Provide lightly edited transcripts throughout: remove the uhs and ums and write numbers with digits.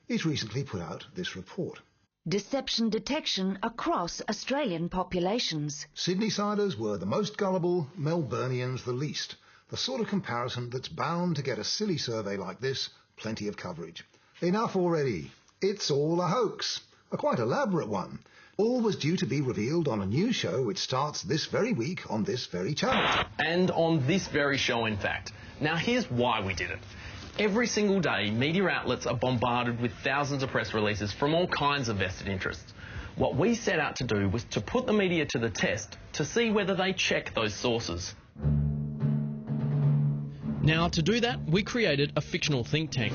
It recently put out this report. Deception detection across Australian populations. Sydneysiders were the most gullible, Melburnians the least. The sort of comparison that's bound to get a silly survey like this plenty of coverage. Enough already. It's all a hoax. A quite elaborate one. All was due to be revealed on a new show which starts this very week on this very channel. And on this very show, in fact. Now, here's why we did it. Every single day, media outlets are bombarded with thousands of press releases from all kinds of vested interests. What we set out to do was to put the media to the test to see whether they check those sources. Now, to do that, we created a fictional think tank,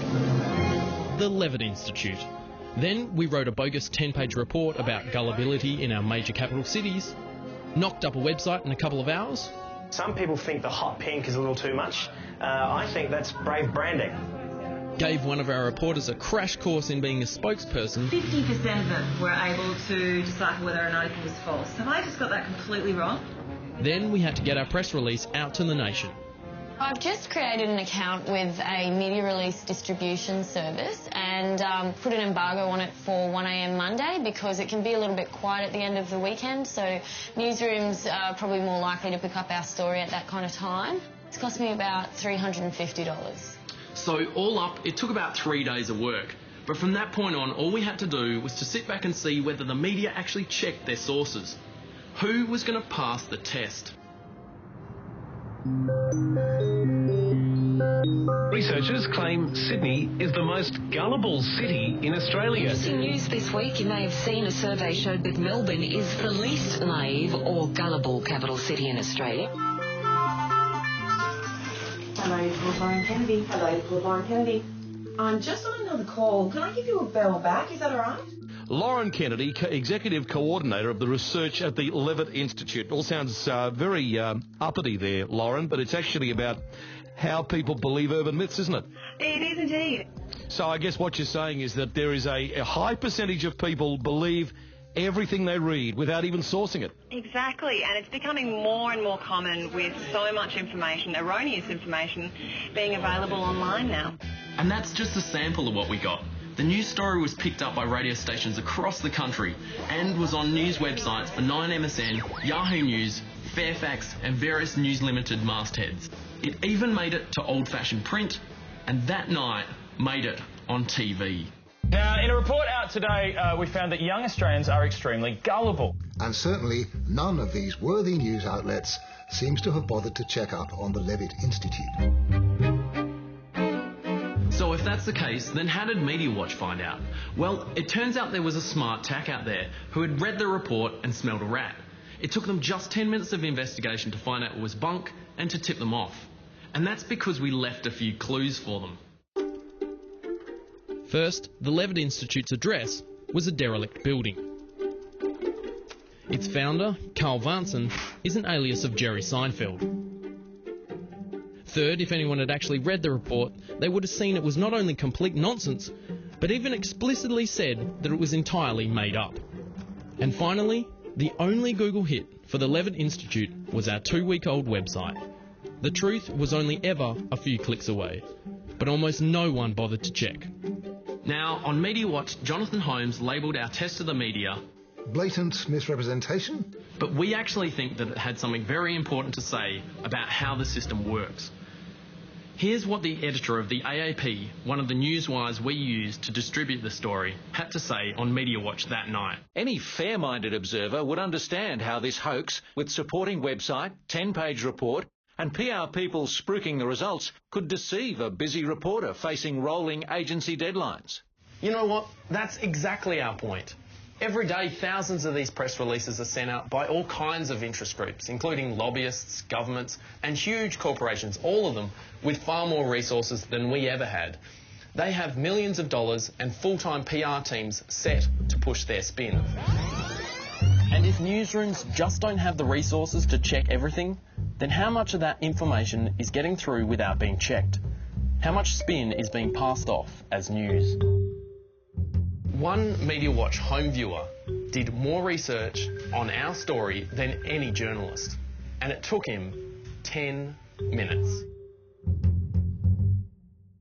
the Levitt Institute. Then we wrote a bogus 10-page report about gullibility in our major capital cities, knocked up a website in a couple of hours. Some people think the hot pink is a little too much. I think that's brave branding. Gave one of our reporters a crash course in being a spokesperson. 50% of them were able to decipher whether an article was false. Have I just got that completely wrong? Then we had to get our press release out to the nation. I've just created an account with a media release distribution service and put an embargo on it for 1 a.m. Monday because it can be a little bit quiet at the end of the weekend, so newsrooms are probably more likely to pick up our story at that kind of time. It's cost me about $350. So all up, it took about 3 days of work. But from that point on, all we had to do was to sit back and see whether the media actually checked their sources. Who was going to pass the test? Researchers claim Sydney is the most gullible city in Australia. In news this week, you may have seen a survey showed that Melbourne is the least naive or gullible capital city in Australia. Hello, Paul Lauren Kennedy. Hello, Paul Lauren Kennedy. I'm just on another call. Can I give you a bell back? Is that all right? Lauren Kennedy, Executive Coordinator of the research at the Levitt Institute. All sounds very uppity there, Lauren, but it's actually about how people believe urban myths, isn't it? It is indeed. So I guess what you're saying is that there is a high percentage of people believe everything they read without even sourcing it. Exactly, and it's becoming more and more common with so much information, erroneous information, being available online now. And that's just a sample of what we got. The news story was picked up by radio stations across the country and was on news websites for 9MSN, Yahoo News, Fairfax and various News Limited mastheads. It even made it to old-fashioned print, and that night made it on TV. Now, in a report out today, we found that young Australians are extremely gullible. And certainly none of these worthy news outlets seems to have bothered to check up on the Levitt Institute. So if that's the case, then how did Media Watch find out? Well, it turns out there was a smart tack out there who had read the report and smelled a rat. It took them just 10 minutes of investigation to find out it was bunk and to tip them off. And that's because we left a few clues for them. First, the Levitt Institute's address was a derelict building. Its founder, Carl Vanson, is an alias of Jerry Seinfeld. Third, if anyone had actually read the report, they would have seen it was not only complete nonsense, but even explicitly said that it was entirely made up. And finally, the only Google hit for the Levitt Institute was our 2-week-old website. The truth was only ever a few clicks away, but almost no one bothered to check. Now, on Media Watch, Jonathan Holmes labelled our test of the media blatant misrepresentation? But we actually think that it had something very important to say about how the system works. Here's what the editor of the AAP, one of the newswires we used to distribute the story, had to say on Media Watch that night. Any fair-minded observer would understand how this hoax, with supporting website, 10-page report, and PR people spruiking the results, could deceive a busy reporter facing rolling agency deadlines. You know what? That's exactly our point. Every day, thousands of these press releases are sent out by all kinds of interest groups, including lobbyists, governments, and huge corporations, all of them with far more resources than we ever had. They have millions of dollars and full-time PR teams set to push their spin. And if newsrooms just don't have the resources to check everything, then how much of that information is getting through without being checked? How much spin is being passed off as news? One Media Watch home viewer did more research on our story than any journalist, and it took him 10 minutes.